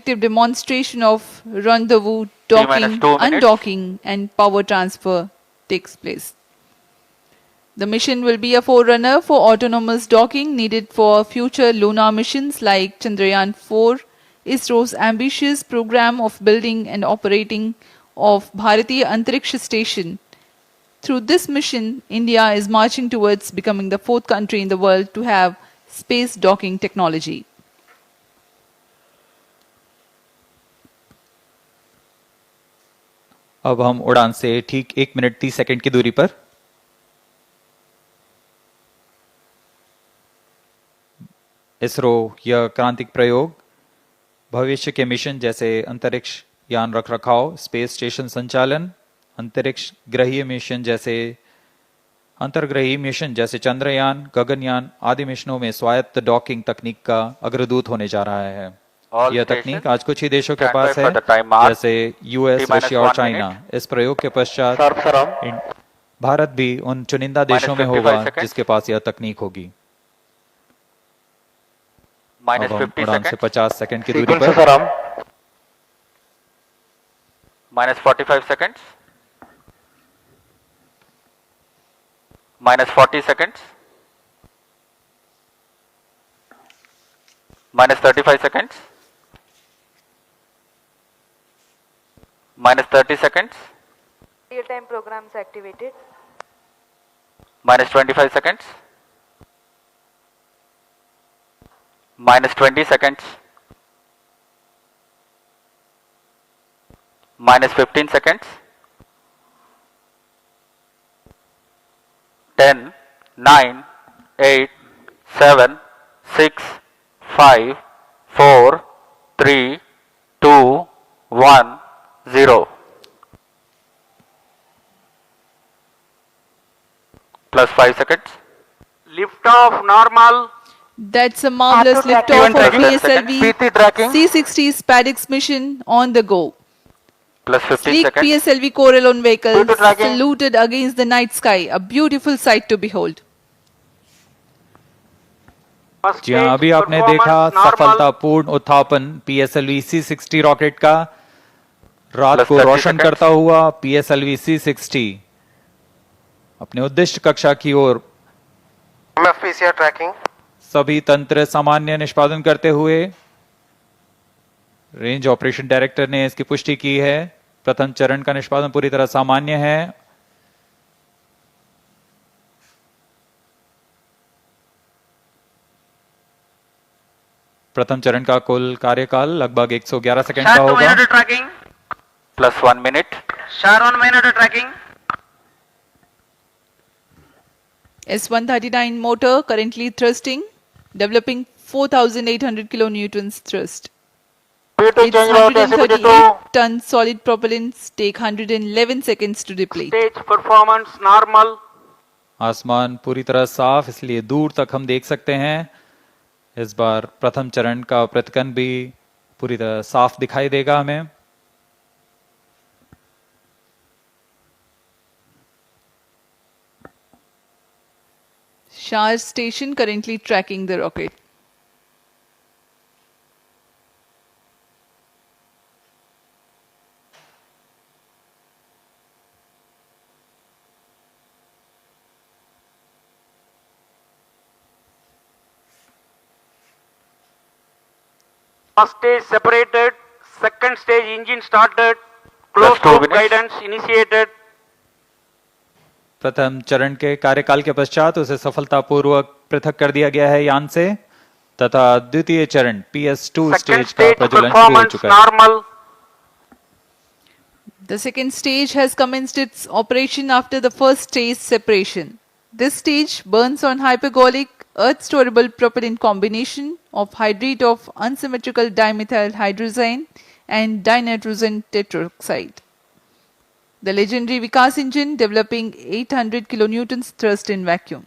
demonstration of rendezvous, docking, undocking, and power transfer takes place. The mission will be a forerunner for autonomous docking needed for future lunar missions like Chandrayaan 4, ISRO's ambitious program of building and operating of Bharatiya Antariksha Station. Through this mission, India is marching towards becoming the fourth country in the world to have space docking technology. अब हम उड़ान से ठीक 1 minute 30 second की दूरी पर इसरो यह क्रांतिक प्रयोग भविष्य के मिशन जैसे अंतरिक्ष यान रखरखाव, स्पेस स्टेशन संचालन, अंतरिक्ष ग्रहीय मिशन जैसे अंतर्ग्रही मिशन जैसे चंद्रयान, गगनयान आदि मिशनों में स्वायत्त डॉकिंग तकनीक का अग्रदूत होने जा रहा है। यह तकनीक आज कुछ ही देशों के पास है, जैसे यूएस, रशिया और चाइना। इस प्रयोग के पश्चात भारत भी उन चुनिंदा देशों में होगा जिसके पास यह तकनीक होगी। अब हम उड़ान से 50 सेकंड की दूरी पर -45 seconds, -40 seconds, -35 seconds, -30 seconds, real-time programs activated, -25 seconds, -20 seconds, -15 seconds, 10, 9, 8, 7, 6, 5, 4, 3, 2, 1, 0. Plus 5 seconds. Lift off normal. That's a marvelous liftoff of PSLV C-60 SpaceX mission on the go. Plus 15 Sleek seconds. PSLV Corellon vehicles saluted against the night sky, a beautiful sight to behold. जी हाँ, अभी आपने देखा सफलतापूर्ण उत्थापन PSLV C-60 rocket का। रात को रोशन करता हुआ PSLV C-60 अपने उद्दिष्ट कक्षा की ओर ट्रैकिंग सभी तंत्र सामान्य निष्पादन करते हुए रेंज ऑपरेशन डायरेक्टर ने इसकी पुष्टि की है। प्रथम चरण का निष्पादन पूरी तरह सामान्य है। प्रथम चरण का कुल कार्यकाल लगभग 111 सेकंड का होगा। Plus 1 minute. Sharon minute tracking. S-139 motor currently thrusting, developing 4,800 kilonewtons thrust. Its 138-ton solid propellants take 111 seconds to deplete. Stage performance normal. आसमान पूरी तरह साफ, इसलिए दूर तक हम देख सकते हैं। इस बार प्रथम चरण का प्रतिकन भी पूरी तरह साफ दिखाई देगा हमें। Shah station currently tracking the rocket. First stage separated. Second stage engine started. Closed loop guidance initiated. प्रथम चरण के कार्यकाल के पश्चात उसे सफलतापूर्वक पृथक कर दिया गया है यान से, तथा द्वितीय चरण PS2 स्टेज का प्रज्वलन शुरू हो चुका है। The second stage has commenced its operation after the first stage separation. This stage burns on hypergolic earth-storable propellant combination of hydrate of unsymmetrical dimethyl hydrazine and dinitrogen tetroxide. The legendary Vikas engine developing 800 kilonewtons thrust in vacuum.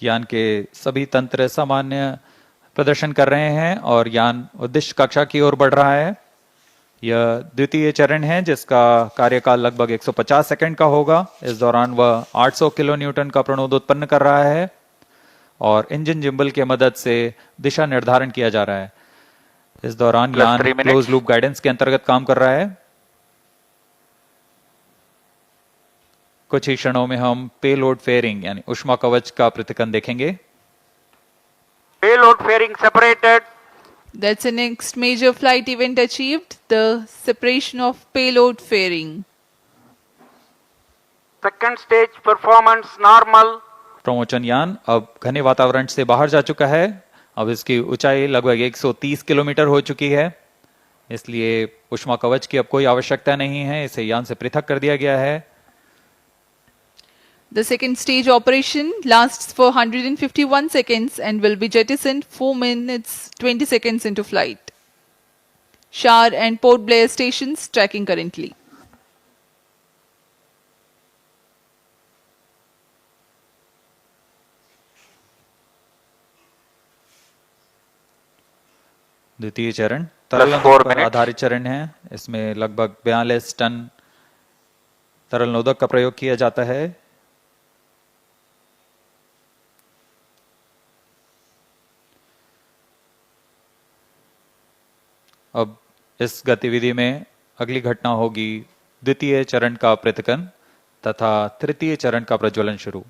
यान के सभी तंत्र सामान्य प्रदर्शन कर रहे हैं और यान उद्दिष्ट कक्षा की ओर बढ़ रहा है। यह द्वितीय चरण है जिसका कार्यकाल लगभग 150 सेकंड का होगा। इस दौरान वह 800 किलो न्यूटन का प्रणोद उत्पन्न कर रहा है और इंजन जिम्बल के मदद से दिशा निर्धारण किया जा रहा है। इस दौरान यान 3 minutes. क्लोज लूप गाइडेंस के अंतर्गत काम कर रहा है। कुछ ही क्षणों में हम पेलोड फेयरिंग यानी ऊष्मा कवच का पृथक्करण देखेंगे। Payload fairing separated. That's the next major flight event achieved, the separation of payload fairing. Second stage performance normal. प्रमोचन यान अब घने वातावरण से बाहर जा चुका है। अब इसकी ऊंचाई लगभग 130 किलोमीटर हो चुकी है, इसलिए ऊष्मा कवच की अब कोई आवश्यकता नहीं है। इसे यान से पृथक कर दिया गया है। The second stage operation lasts for 151 seconds and will be jettisoned 4 minutes 20 seconds into flight. Shar and Port Blair stations tracking currently. द्वितीय चरण तरल 4 नोदक पर minutes. आधारित चरण है। इसमें लगभग 42 टन तरल नोदक का प्रयोग किया जाता है। अब इस गतिविधि में अगली घटना होगी द्वितीय चरण का पृथक्करण तथा तृतीय चरण का प्रज्वलन शुरू।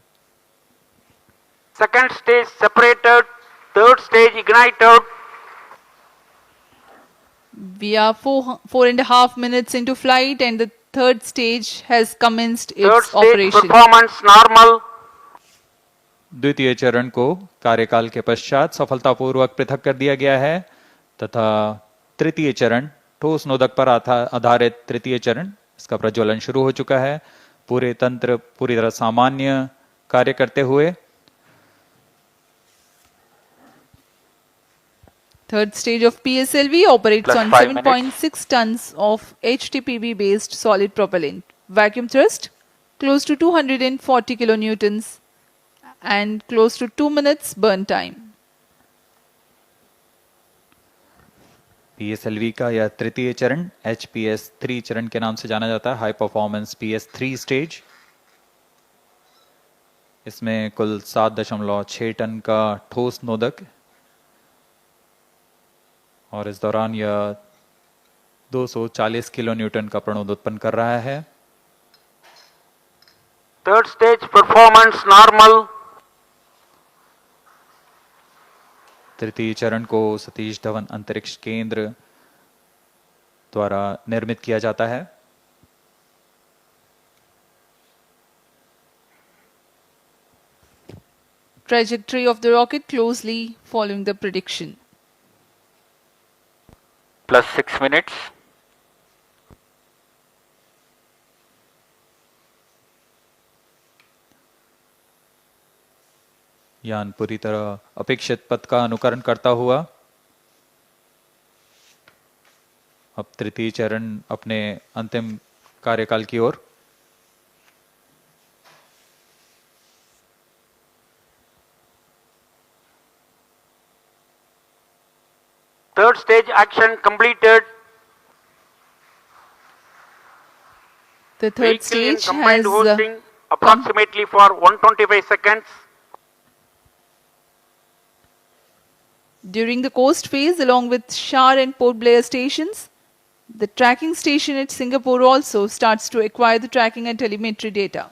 Second stage separated. Third stage ignited. We are 4.5 minutes into flight and the third stage has commenced Third its stage operation. performance normal. द्वितीय चरण को कार्यकाल के पश्चात सफलतापूर्वक पृथक कर दिया गया है तथा तृतीय चरण ठोस नोदक पर आधारित तृतीय चरण इसका प्रज्वलन शुरू हो चुका है। पूरे तंत्र पूरी तरह सामान्य कार्य करते हुए Third stage of PSLV operates Plus on 5 minutes. 7.6 tons of HTPB based solid propellant. Vacuum thrust close to 240 kilonewtons and close to 2 minutes burn time. PSLV का यह तृतीय चरण HPS 3 चरण के नाम से जाना जाता है, हाई परफॉर्मेंस PS 3 स्टेज। इसमें कुल 7.6 टन का ठोस नोदक और इस दौरान यह 240 किलो न्यूटन का प्रणोद उत्पन्न कर रहा है। Third stage performance normal. तृतीय चरण को सतीश धवन अंतरिक्ष केंद्र द्वारा निर्मित किया जाता है। Trajectory of the rocket closely following the prediction. Plus 6 minutes. यान पूरी तरह अपेक्षित पथ का अनुकरण करता हुआ अब तृतीय चरण अपने अंतिम कार्यकाल की ओर। Third stage action completed. The third Vehicle in stage combined has hosting approximately for 125 seconds. during the coast phase along with Shar and Port Blair stations. The tracking station at Singapore also starts to acquire the tracking and telemetry data.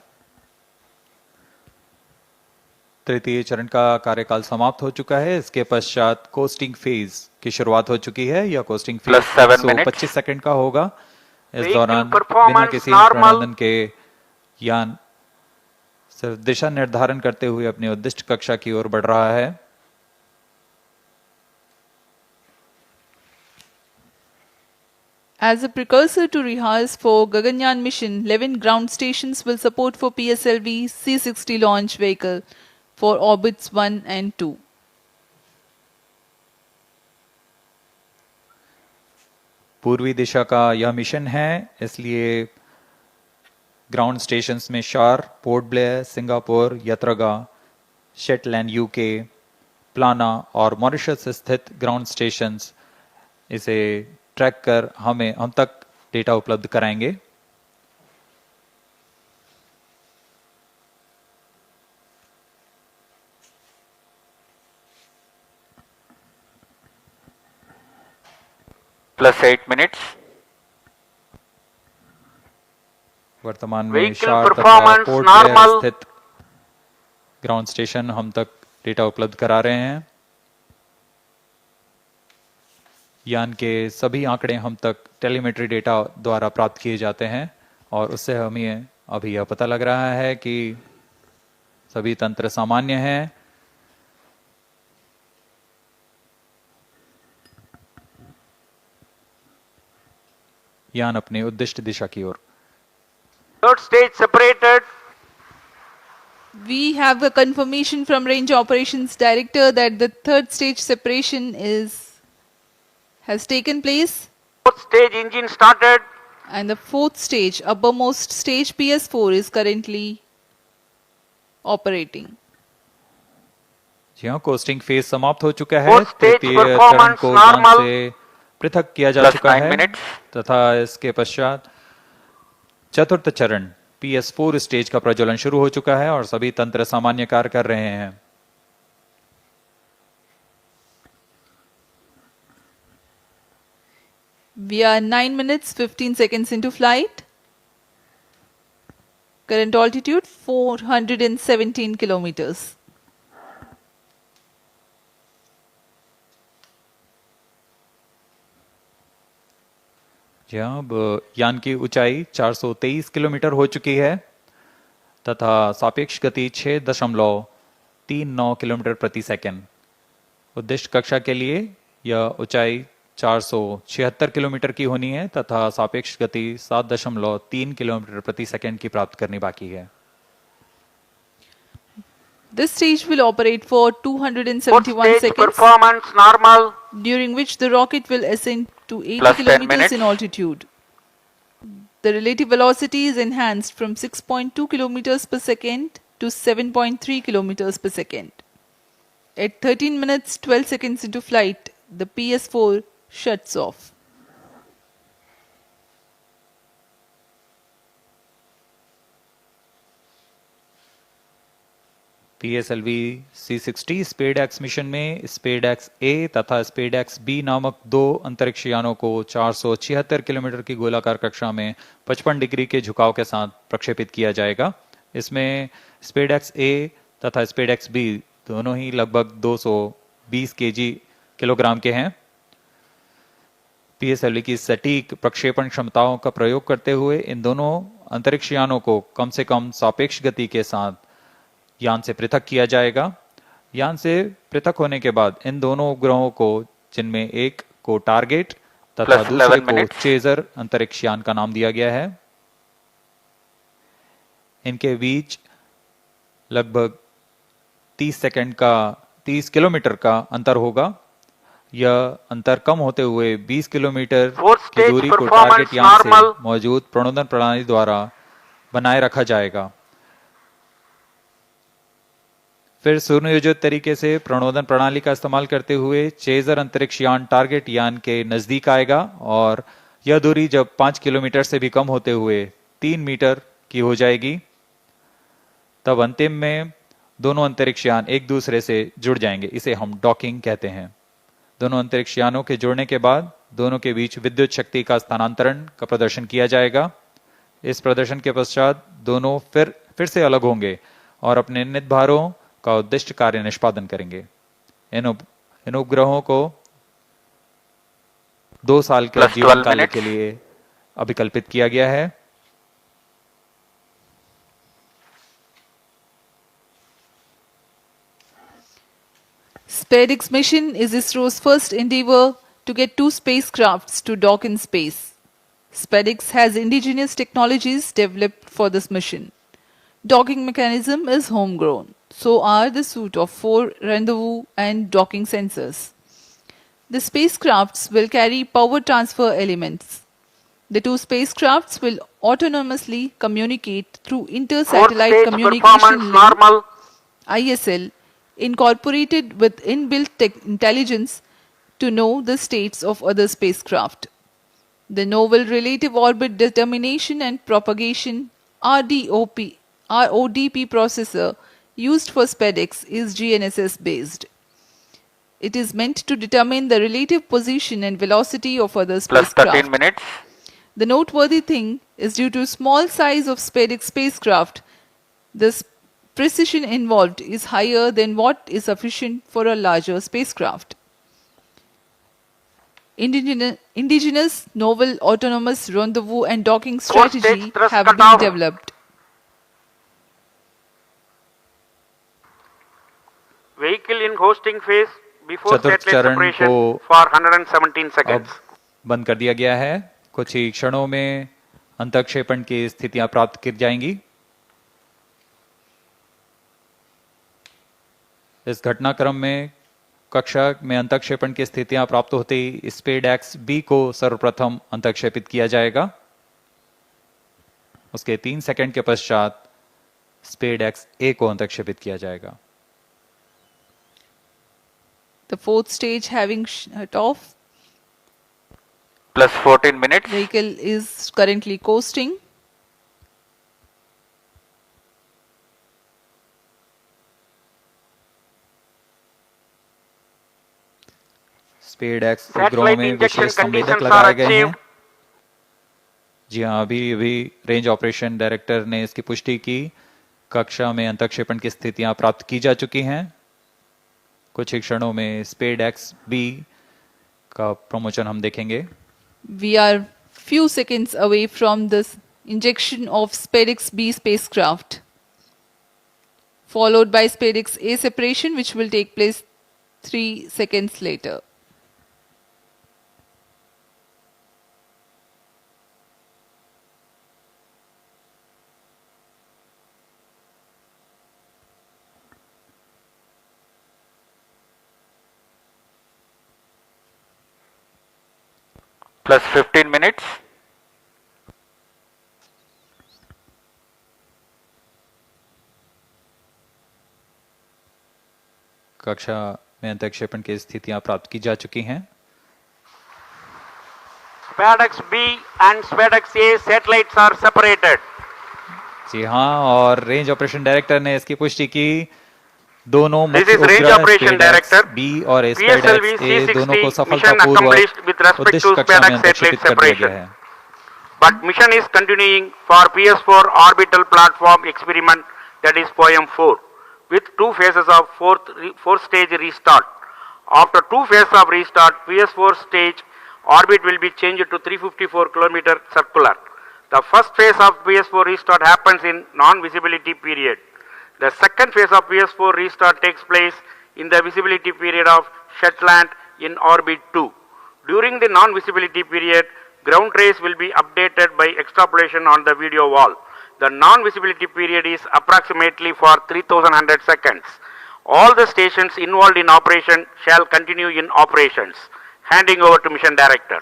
तृतीय चरण का कार्यकाल समाप्त हो चुका है। इसके पश्चात कोस्टिंग फेज की शुरुआत हो चुकी है। यह costing phase Plus 7 minutes. 125 second का होगा। इस Vehicle दौरान performance बिना किसी normal. प्रणोदन के यान सिर्फ दिशा निर्धारण करते हुए अपनी उद्दिष्ट कक्षा की ओर बढ़ रहा है। As a precursor to rehearse for Gaganyaan mission, 11 ground stations will support for PSLV C-60 launch vehicle for orbits 1 and 2. पूर्वी दिशा का यह मिशन है, इसलिए ग्राउंड स्टेशंस में शार, पोर्ट ब्लेयर, सिंगापुर, यत्रगा, शेटलैंड यूके, प्लाना और मॉरिशस स्थित ग्राउंड स्टेशंस इसे ट्रैक कर हम तक डेटा उपलब्ध कराएंगे। plus 8 minutes. वर्तमान में Vehicle शार तथा performance पोर्ट ब्लेयर normal. स्थित ग्राउंड स्टेशन हम तक डेटा उपलब्ध करा रहे हैं। यान के सभी आंकड़े हम तक टेलीमेट्री डेटा द्वारा प्राप्त किए जाते हैं और उससे हमें अभी यह पता लग रहा है कि सभी तंत्र सामान्य हैं। यान अपने उद्दिष्ट दिशा की ओर। Third stage separated. We have a confirmation from Range Operations Director that the third stage separation has taken place, Fourth stage engine started. and the fourth stage, uppermost stage PS4 is currently operating. जी हाँ, costing phase समाप्त हो चुका है। Fourth stage तृतीय चरण performance को यान normal. से पृथक किया जा Plus चुका 9 है minutes. तथा इसके पश्चात चतुर्थ चरण PS4 स्टेज का प्रज्वलन शुरू हो चुका है और सभी तंत्र सामान्य कार्य कर रहे हैं। We are 9 minutes 15 seconds into flight. Current altitude 417 kilometers. जी हाँ, अब यान की ऊंचाई 423 किलोमीटर हो चुकी है तथा सापेक्ष गति 6.39 किलोमीटर प्रति सेकंड। उद्दिष्ट कक्षा के लिए यह ऊंचाई 476 किलोमीटर की होनी है तथा सापेक्ष गति 7.3 किलोमीटर प्रति सेकंड की प्राप्त करनी बाकी है। This stage will operate for Fourth 271 stage seconds, performance normal. during which the rocket will ascend to 80 Plus 10 kilometers minutes. in altitude. The relative velocity is enhanced from 6.2 kilometers per second to 7.3 kilometers per second. At 13 minutes 12 seconds into flight, the PS4 shuts off. PSLV C60 SpaDeX mission में स्पेडएक्स ए तथा SpaDeX B नामक दो अंतरिक्ष यानों को 476 kilometre की गोलाकार कक्षा में 55 डिग्री के झुकाव के साथ प्रक्षेपित किया जाएगा। इसमें स्पेडएक्स ए तथा स्पेडएक्स बी दोनों ही लगभग 220 किलोग्राम के हैं। PSLV की सटीक प्रक्षेपण क्षमताओं का प्रयोग करते हुए इन दोनों अंतरिक्ष यानों को कम से कम सापेक्ष गति के साथ यान से पृथक किया जाएगा। यान से पृथक होने के बाद इन दोनों उपग्रहों को, जिनमें एक को टारगेट तथा Plus दूसरे 11 को minutes. चेजर अंतरिक्ष यान का नाम दिया गया है। इनके बीच लगभग 30 किलोमीटर का अंतर होगा। यह अंतर कम होते हुए 20 किलोमीटर Fourth की stage दूरी को performance टारगेट यान से normal. मौजूद प्रणोदन प्रणाली द्वारा बनाए रखा जाएगा। फिर सुनियोजित तरीके से प्रणोदन प्रणाली का इस्तेमाल करते हुए चेजर अंतरिक्ष यान टारगेट यान के नजदीक आएगा और यह दूरी जब 5 किलोमीटर से भी कम होते हुए 3 मीटर की हो जाएगी, तब अंतिम में दोनों अंतरिक्ष यान एक दूसरे से जुड़ जाएंगे। इसे हम डॉकिंग कहते हैं। दोनों अंतरिक्ष यानों के जुड़ने के बाद दोनों के बीच विद्युत शक्ति का स्थानांतरण का प्रदर्शन किया जाएगा। इस प्रदर्शन के पश्चात दोनों फिर से अलग होंगे और अपने नित भारों का उद्दिष्ट कार्य निष्पादन करेंगे। इन उपग्रहों को 2 साल के Plus जीवन 12 काल minutes. के लिए अभिकल्पित किया गया है। SpaceX mission is ISRO's first endeavor to get two spacecrafts to dock in space. SpaceX has indigenous technologies developed for this mission. Docking mechanism is homegrown. So are the suite of 4 rendezvous and docking sensors. The spacecrafts will carry power transfer elements. The two spacecrafts will autonomously communicate through Fourth inter-satellite stage communication performance link normal. ISL incorporated with inbuilt intelligence to know the states of other spacecraft. The Novel Relative Orbit Determination and Propagation RODP processor used for SpaceX is GNSS based. it is meant to determine the relative position and velocity of other plus spacecraft. 13 minutes, The noteworthy thing is due to small size of SpaceX spacecraft, the precision involved is higher than what is sufficient for a larger spacecraft. Indigenous novel autonomous rendezvous and docking Core strategy stage thrust have cut been off. developed. Vehicle in hosting phase before चतुर्थ satellite चरण separation को for 117 अब seconds. बंद कर दिया गया है। कुछ ही क्षणों में अंतःक्षेपण की स्थितियां प्राप्त की जाएंगी। इस घटनाक्रम में कक्षा में अंतःक्षेपण की स्थितियां प्राप्त होते ही स्पेसएक्स बी को सर्वप्रथम अंतःक्षेपित किया जाएगा। उसके 3 सेकंड के पश्चात स्पेसएक्स ए को अंतःक्षेपित किया जाएगा। The fourth stage having shut off, plus 14 minutes, vehicle is currently coasting. SpaceX उपग्रहों Satellite में injection विशेष संवेदक conditions लगाए are गए हैं। achieved. जी हाँ, अभी रेंज ऑपरेशन डायरेक्टर ने इसकी पुष्टि की। कक्षा में अंतःक्षेपण की स्थितियां प्राप्त की जा चुकी हैं। कुछ ही क्षणों में स्पेसएक्स बी का प्रमोशन हम देखेंगे। We are few seconds away from the injection of SpaceX B spacecraft, followed by SpaceX A separation, which will take place 3 seconds later. plus 15 minutes, कक्षा में अंतःक्षेपण की स्थितियां प्राप्त की जा चुकी हैं। SpaceX B and SpaceX A satellites are separated. जी हाँ, और रेंज ऑपरेशन डायरेक्टर ने इसकी पुष्टि की। दोनों This मुख्य is Range उपग्रह Operation Director. बी और PSLV स्पेसएक्स ए दोनों को C60 mission accomplished सफलतापूर्वक with respect उद्देश्य to कक्षा में SpaceX अंतःक्षेपित satellite कर दिया गया separation. है। But mission is continuing for PS4 orbital platform experiment, that is POEM-4, with 2 phases of fourth stage restart. After 2 phases of restart, PS4 stage orbit will be changed to 354 km circular. The first phase of PS4 restart happens in non-visibility period. The second phase of PS4 restart takes place in the visibility period of Shetland in orbit 2. During the non-visibility period, ground trace will be updated by extrapolation on the video wall. The non-visibility period is approximately for 3100 seconds. All the stations involved in operation shall continue in operations. Handing over to Mission Director.